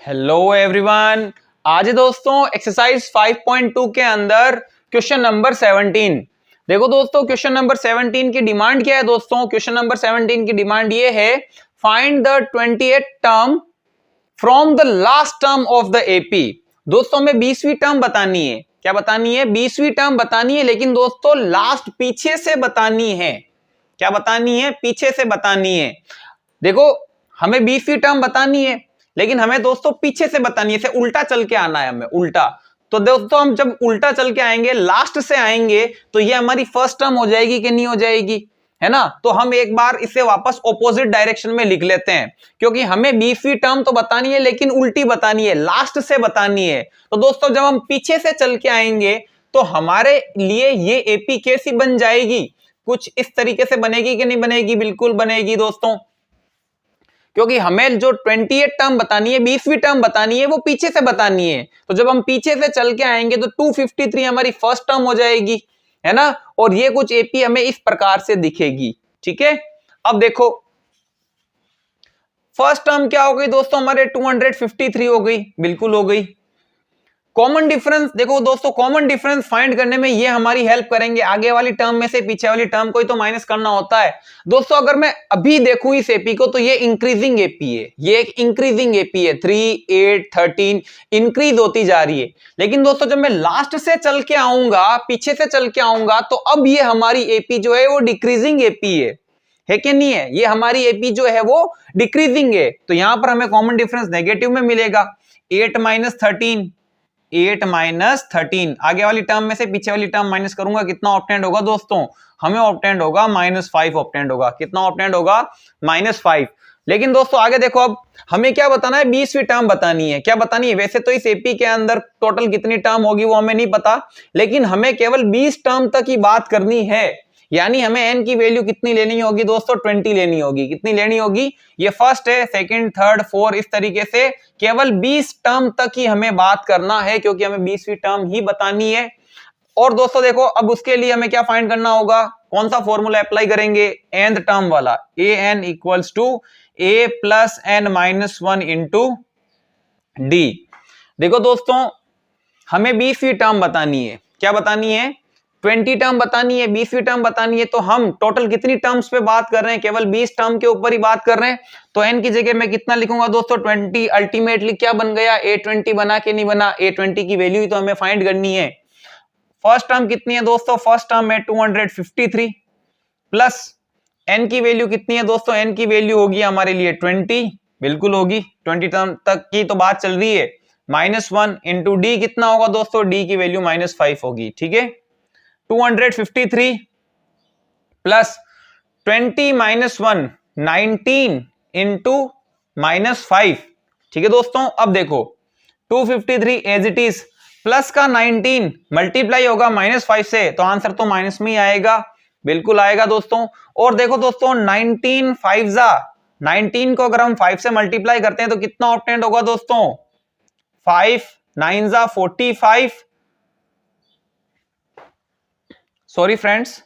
Hello everyone. आज दोस्तों exercise 5.2 के अंदर क्वेश्चन नंबर 17। देखो दोस्तों, क्वेश्चन नंबर 17 की डिमांड क्या है दोस्तों? क्वेश्चन नंबर 17 की डिमांड ये है, find the 28th term from the last term of the AP. दोस्तों हमें 20वीं टर्म बतानी है। क्या बतानी है? 20वीं टर्म बतानी है, लेकिन दोस्तों लास्ट पीछे से बतानी है। क्या बतानी है? पीछे से बतानी है। देखो हमें 20वीं टर्म बतानी है, लेकिन हमें दोस्तों पीछे से बतानी है, इसे उल्टा चल के आना है हमें, उल्टा। तो दोस्तों हम जब उल्टा चल के आएंगे, लास्ट से आएंगे, तो ये हमारी फर्स्ट टर्म हो जाएगी कि नहीं हो जाएगी, है ना? तो हम एक बार इसे वापस ऑपोजिट डायरेक्शन में लिख लेते हैं, क्योंकि हमें 20वीं टर्म तो बतानी है, लेकिन उल्टी बतानी है, लास्ट से बतानी है। तो दोस्तों जब हम पीछे से चल के आएंगे तो हमारे लिए ये एपी कैसी बन जाएगी? कुछ इस तरीके से बनेगी कि नहीं बनेगी? बिल्कुल बनेगी दोस्तों, क्योंकि हमें जो 28 टर्म बतानी है, 20वीं टर्म बतानी है, वो पीछे से बतानी है। तो जब हम पीछे से चल के आएंगे तो 253 हमारी फर्स्ट टर्म हो जाएगी, है ना? और ये कुछ एपी हमें इस प्रकार से दिखेगी। ठीक है, अब देखो फर्स्ट टर्म क्या हो गई दोस्तों? हमारे 253 हो गई, बिल्कुल हो गई। कॉमन डिफरेंस देखो दोस्तों, कॉमन डिफरेंस फाइंड करने में ये हमारी हेल्प करेंगे। आगे वाली टर्म में से पीछे वाली टर्म को ही तो माइनस करना होता है दोस्तों। अगर मैं अभी देखूं इस एपी को, तो ये इंक्रीजिंग एपी है, ये एक इंक्रीजिंग एपी है। 3, 8, 13 इंक्रीज होती जा रही है। लेकिन दोस्तों जब मैं लास्ट से चल के आऊंगा, पीछे से चल के आऊंगा, तो अब ये हमारी एपी जो है वो डिक्रीजिंग एपी है कि नहीं है? ये हमारी एपी जो है वो डिक्रीजिंग है। तो यहां पर हमें कॉमन डिफरेंस नेगेटिव में मिलेगा। 8 - 13, 8 - 13, आगे वाली टर्म में से पीछे वाली टर्म माइनस करूंगा, कितना ऑब्टेंड होगा दोस्तों? हमें ऑब्टेंड होगा -5 ऑब्टेंड होगा। कितना ऑब्टेंड होगा? -5। लेकिन दोस्तों आगे देखो, अब हमें क्या बताना है? 20वीं टर्म बतानी है। क्या बतानी है? वैसे तो इस एपी के अंदर टोटल कितनी टर्म होगी वो हमें नहीं पता, लेकिन हमें केवल 20 टर्म तक ही बात करनी है। यानी हमें एन की वैल्यू कितनी लेनी होगी दोस्तों? 20 लेनी होगी। कितनी लेनी होगी? ये फर्स्ट है, सेकंड, थर्ड, फोर्थ, इस तरीके से केवल 20 टर्म तक ही हमें बात करना है, क्योंकि हमें 20वीं टर्म ही बतानी है। और दोस्तों देखो, अब उसके लिए हमें क्या फाइंड करना होगा? कौन सा फॉर्मूला अप्लाई करेंगे? nth टर्म वाला, an equals to a plus n minus 1 into D. देखो दोस्तों हमें 20वीं टर्म बतानी है। क्या बतानी है? 20 टर्म बतानी है, 20वीं टर्म बतानी है। तो हम टोटल कितनी टर्म्स पे बात कर रहे हैं? केवल 20 टर्म के ऊपर ही बात कर रहे हैं। तो n की जगह मैं कितना लिखूंगा दोस्तों? 20। अल्टीमेटली क्या बन गया? a20 बना के नहीं बना? a20 की वैल्यू ही तो हमें फाइंड करनी है। फर्स्ट टर्म कितनी है दोस्तों? फर्स्ट टर्म है 253 प्लस n की वैल्यू कितनी है दोस्तों? n की वैल्यू होगी हमारे लिए 20, बिल्कुल होगी। 20 टर्म तक की तो बात चल रही है। -1 इंटू डी कितना होगा दोस्तों? डी की वैल्यू -5 होगी। ठीक है, 253 प्लस 20 - 1 19 इंटू -5। ठीक है दोस्तों, अब देखो 253 एज इट इज, प्लस का 19 मल्टीप्लाई होगा -5 से, तो आंसर तो माइनस में ही आएगा, बिल्कुल आएगा दोस्तों। और देखो दोस्तों 19 19 को अगर हम 5 से मल्टीप्लाई करते हैं तो कितना ऑब्टेंड होगा दोस्तों? 5 9 45, सॉरी फ्रेंड्स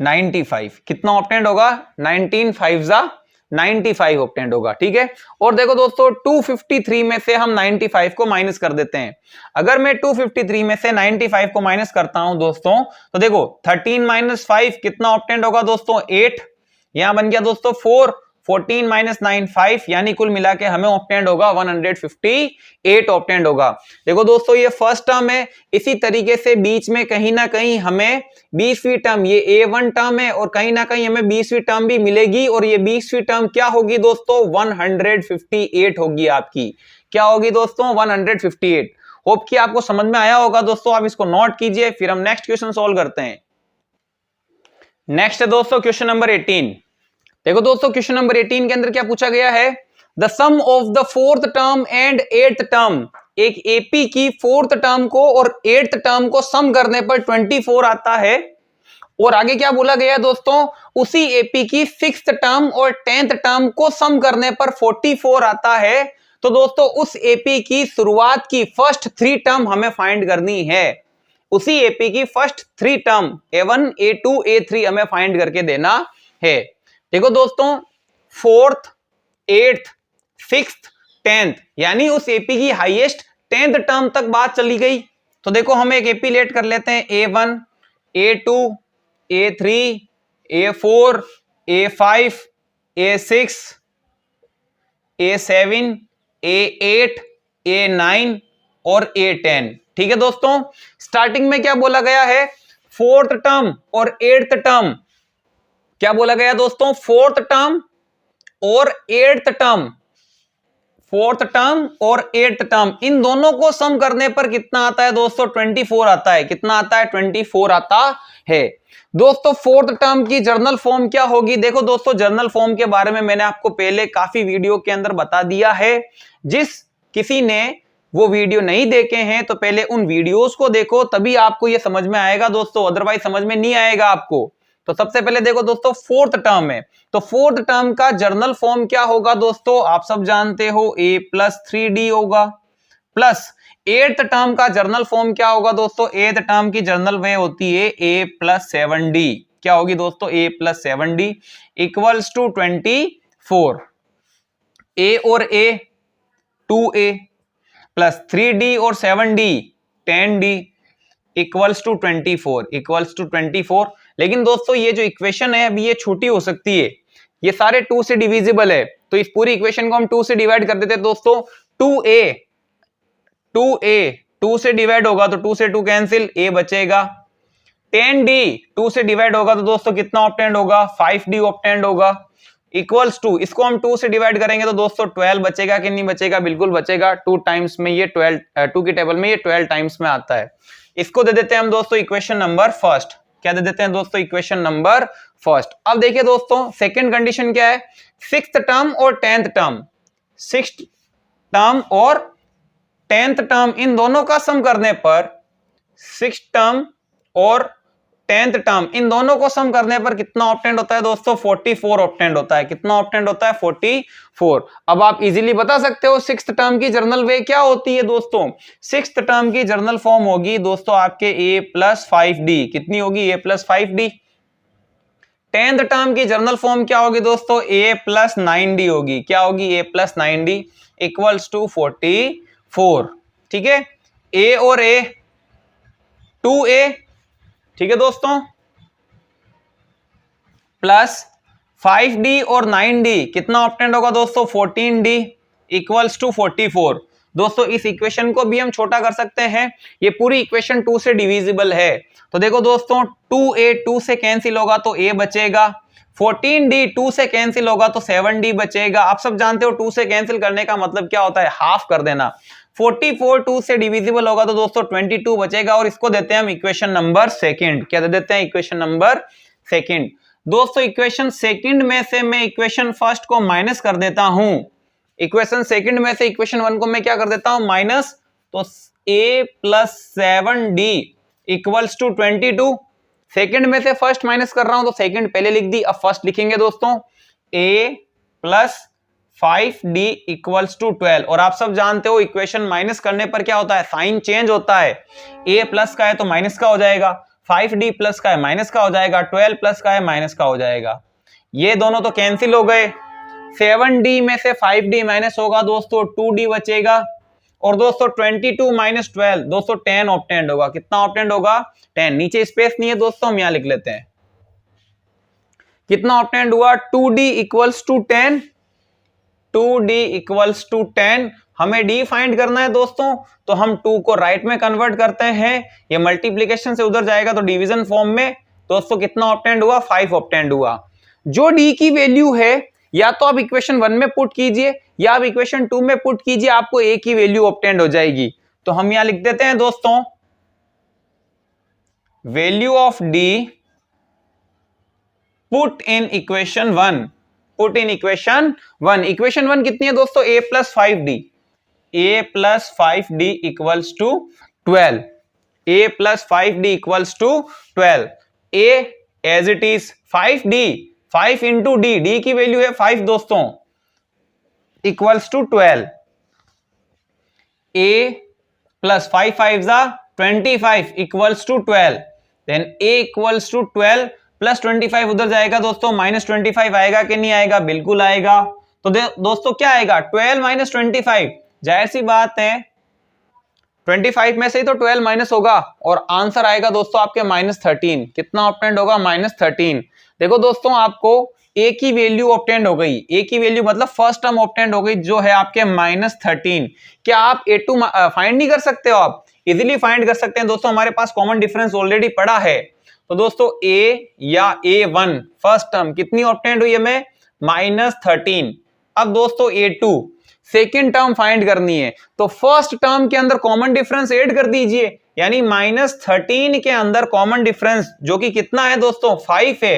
95। कितना ऑब्टेंड होगा? 19 5 95 ऑब्टेंड होगा। ठीक है, और देखो दोस्तों 253 में से हम 95 को माइनस कर देते हैं। अगर मैं 253 में से 95 को माइनस करता हूं दोस्तों, तो देखो 13 - 5 कितना ऑब्टेंड होगा दोस्तों? 8। यहां बन गया दोस्तों 4। 14 - 9 5, यानी कुल मिला के हमें ऑब्टेंड होगा 158 ऑब्टेंड होगा। देखो दोस्तों ये फर्स्ट टर्म है। इसी तरीके से बीच में कहीं ना कहीं हमें 20वीं टर्म, ये A1 टर्म है, और कहीं ना कहीं हमें 20वीं टर्म भी मिलेगी। और ये 20वीं टर्म क्या होगी दोस्तों? 158 होगी आपकी। क्या होगी दोस्तों? 158। होप कि आपको समझ में आया होगा दोस्तों। आप इसको नोट कीजिए, फिर हम नेक्स्ट क्वेश्चन सोल्व करते हैं। नेक्स्ट है दोस्तों क्वेश्चन नंबर 18। देखो दोस्तों क्वेश्चन नंबर 18 के अंदर क्या पूछा गया है? The sum of the 4th term and 8th term. एक एपी की 4th टर्म को और 8th टर्म को सम करने पर 24 आता है। और आगे क्या बोला गया दोस्तों? उसी एपी की 6th टर्म और 10th टर्म को सम करने पर 44 आता है। तो दोस्तों उस एपी की शुरुआत की फर्स्ट 3 टर्म हमें फाइंड करनी है। उसी एपी की first 3 term A1 A2 A3 हमें फाइंड करके देना है। देखो दोस्तों 4th 8th 6th 10th, यानी उस एपी की हाईएस्ट 10th टर्म तक बात चली गई। तो देखो हम एक एपी लेट कर लेते हैं, A1, A2, A3, A4, A5, A6, A7, A8, A9 और A10। ठीक है दोस्तों, स्टार्टिंग में क्या बोला गया है, 4th टर्म और 8th टर्म। क्या बोला गया दोस्तों, 4th टर्म और 8th टर्म, 4th टर्म और 8th टर्म, इन दोनों को सम करने पर कितना आता है दोस्तों, 24 आता है। कितना आता है, 24 आता है दोस्तों। 4th टर्म की जर्नल फॉर्म क्या होगी, देखो दोस्तों जर्नल फॉर्म के बारे में मैंने आपको पहले काफी वीडियो के अंदर बता दिया है। जिस किसी ने वो वीडियो नहीं देखे हैं तो पहले उन वीडियोस को देखो, तभी आपको ये समझ में आएगा दोस्तों, अदरवाइज समझ में नहीं आएगा आपको। तो सबसे पहले देखो दोस्तों 4th टर्म है, तो 4th टर्म का जर्नल फॉर्म क्या होगा दोस्तों, आप सब जानते हो A+3D होगा, प्लस 8th टर्म का जर्नल फॉर्म क्या होगा दोस्तों, 8th टर्म की जर्नल वे होती है A+7D। क्या होगी दोस्तों, A+7D इक्वल्स टू 24। A और A 2A प्लस 3D और 7D 10D इक्वल्स टू 24। लेकिन दोस्तों ये जो इक्वेशन है अभी ये छोटी हो सकती है, ये सारे 2 से डिविजिबल है, तो इस पूरी इक्वेशन को हम 2 से डिवाइड कर देते हैं दोस्तों। 2 से डिवाइड होगा तो 2 से 2 कैंसिल, A बचेगा। 10D 2 से डिवाइड होगा तो दोस्तों कितना ऑब्टेंड होगा, 5D ऑब्टेंड होगा। इक्वल्स टू, इसको हम 2 से डिवाइड करेंगे तो दोस्तों 12 बचेगा कि नहीं बचेगा, बिल्कुल बचेगा। 2 टाइम्स में ये 12, 2 की टेबल में ये 12 टाइम्स में आता है। इसको दे देते हैं हम दोस्तों इक्वेशन नंबर फर्स्ट। क्या दे देते हैं दोस्तों, इक्वेशन नंबर फर्स्ट। अब देखिए दोस्तों सेकंड कंडीशन क्या है, 6th टर्म और 10th टर्म, 6th टर्म और 10th टर्म इन दोनों का सम करने पर, 6th टर्म और 10th टर्म इन दोनों को सम करने पर कितना ऑब्टेंड होता है दोस्तों, 44 ऑब्टेंड होता है। कितना ऑब्टेंड होता है, 44। अब आप इजीली बता सकते हो 6th टर्म की जर्नल वे क्या होती है दोस्तों, 6th टर्म की जर्नल फॉर्म होगी दोस्तों आपके A+5D। कितनी होगी, A+5D। 10th टर्म की जर्नल फॉर्म क्या होगी दोस्तों, A+9D होगी। क्या होगी, A+9D इक्वल्स टू 44। ठीक है, A और A 2A, ठीक है दोस्तों, प्लस 5D और 9D कितना ऑब्टेंड होगा दोस्तों, 14D इक्वल्स टू 44। दोस्तों इस इक्वेशन को भी हम छोटा कर सकते हैं, ये पूरी इक्वेशन 2 से डिविजिबल है। तो देखो दोस्तों 2A 2 से कैंसिल होगा तो A बचेगा, 14D 2 से कैंसिल होगा तो 7D बचेगा। आप सब जानते हो 2 से कैंसिल करने का मतलब क्या होता है, हाफ कर देना। 44 2 से डिविजिबल होगा तो दोस्तों 22 बचेगा, और इसको देते हैं हम इक्वेशन नंबर सेकंड। क्या दे देते हैं, इक्वेशन नंबर सेकंड। दोस्तों इक्वेशन सेकंड में से मैं इक्वेशन फर्स्ट को माइनस कर देता हूं, इक्वेशन सेकंड में से इक्वेशन वन को मैं क्या कर देता हूं, माइनस। तो A+7D इक्वल्स टू 22। सेकंड में से फर्स्ट माइनस कर रहा हूं तो सेकंड पहले लिख दी, अब फर्स्ट लिखेंगे दोस्तों। A+5D equals to 12। और आप सब जानते हो इक्वेशन माइनस करने पर क्या होता है, साइन चेंज होता है। A प्लस का है तो माइनस का हो जाएगा, 5D प्लस का है माइनस का हो जाएगा, 12 प्लस का है माइनस का हो जाएगा। ये दोनों तो कैंसिल हो गए। 7D में से 5D माइनस होगा दोस्तों, 2D बचेगा। और दोस्तों 22 माइनस 12 दोस्तों 10 ऑब्टेंड होगा। कितना ऑब्टेंड होगा, 10। नीचे स्पेस नहीं है दोस्तों, हम यहां लिख लेते हैं। कितना ऑब्टेंड हुआ, 2D equals to 10, 2D equals to 10। हमें D फाइंड करना है दोस्तों, तो हम 2 को राइट में कन्वर्ट करते हैं, ये मल्टीप्लीकेशन से उधर जाएगा तो डिवीजन फॉर्म में। दोस्तों कितना ऑब्टेंड हुआ, 5 ऑब्टेंड हुआ। जो D की वैल्यू है या तो आप इक्वेशन 1 में पुट कीजिए या आप इक्वेशन 2 में पुट कीजिए, आपको A की वैल्यू ऑब्टेंड हो जाएगी। तो हम यहां लिख देते हैं दोस्तों, value of D put in equation 1, put in equation 1। Equation 1 कितनी है दोस्तों, A+5D, A+5D equals to 12, A+5D equals to 12। A as it is 5D, 5 into D की वैल्यू है 5 दोस्तों, इक्वल्स टू 12। A प्लस 5 5 जा 25 equals to 12। Then A equals to 12 plus 25 उधर जाएगा दोस्तों, -25 आएगा कि नहीं आएगा, बिल्कुल आएगा। तो दोस्तों क्या आएगा 12 माइनस 25, जाहिर सी बात है 25 में से ही तो 12 माइनस होगा और आंसर आएगा दोस्तों आपके -13। कितना ऑब्टेंड होगा? -13। देखो दोस्तों आपको ए की वैल्यू ऑब्टेंड हो गई, ए की वैल्यू मतलब फर्स्ट टर्म ऑब्टेंड हो गई जो है आपके -13। क्या आप A2 फाइंड नहीं कर सकते हो? आप इजीली फाइंड कर सकते हैं दोस्तों, हमारे पास कॉमन डिफरेंस ऑलरेडी पड़ा है। तो दोस्तों A या A1 फर्स्ट टर्म कितनी ऑब्टेंड हुई हमें? -13। अब दोस्तों A2 सेकेंड टर्म फाइंड करनी है, तो फर्स्ट टर्म के अंदर कॉमन डिफरेंस ऐड कर दीजिए, यानी -13 के अंदर कॉमन डिफरेंस जो कि कितना है दोस्तों 5 है,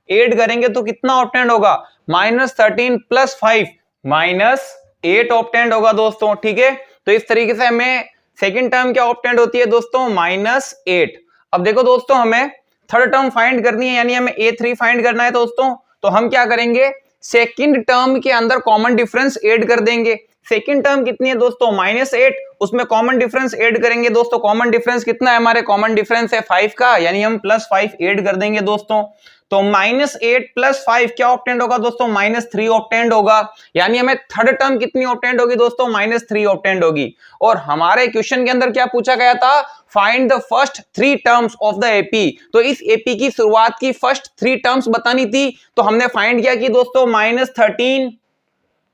ऐड करेंगे तो कितना ऑब्टेंड होगा? -13 + 5 -8 ऑब्टेंड होगा दोस्तों। ठीक है, तो इस तरीके से हमें सेकेंड टर्म क्या ऑब्टेंड होती है दोस्तों? -8। अब देखो दोस्तों हमें थर्ड टर्म फाइंड करनी है, यानी हमें A3 फाइंड करना है दोस्तों। तो हम क्या करेंगे? सेकेंड टर्म के अंदर कॉमन डिफरेंस ऐड कर देंगे। सेकेंड टर्म कितनी है दोस्तों? -8, उसमें कॉमन डिफरेंस ऐड करेंगे दोस्तों। कॉमन डिफरेंस कितना है हमारे? कॉमन डिफरेंस है 5 का, यानी हम +5 ऐड कर देंगे दोस्तों। तो -8 + 5 क्या ऑब्टेंड होगा दोस्तों? -3 ऑब्टेंड होगा, यानी हमें थर्ड टर्म कितनी ऑब्टेंड होगी दोस्तों? -3 ऑब्टेंड होगी। और हमारे क्वेश्चन के अंदर क्या पूछा गया था? Find the first 3 terms of the AP. तो इस एपी की शुरुआत की फर्स्ट 3 टर्म्स बतानी थी, तो हमने फाइंड किया कि दोस्तों -13,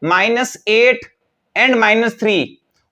-8 एंड -3।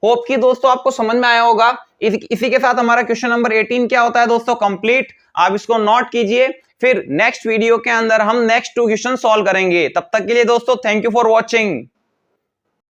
होप कि दोस्तों आपको समझ में आया होगा। इसी के साथ हमारा क्वेश्चन नंबर 18 क्या होता है दोस्तों? कंप्लीट। आप इसको नोट कीजिए, फिर नेक्स्ट वीडियो के अंदर हम नेक्स्ट 2 क्वेश्चन सॉल्व करेंगे। तब तक के लिए दोस्तों थैंक यू फॉर वॉचिंग।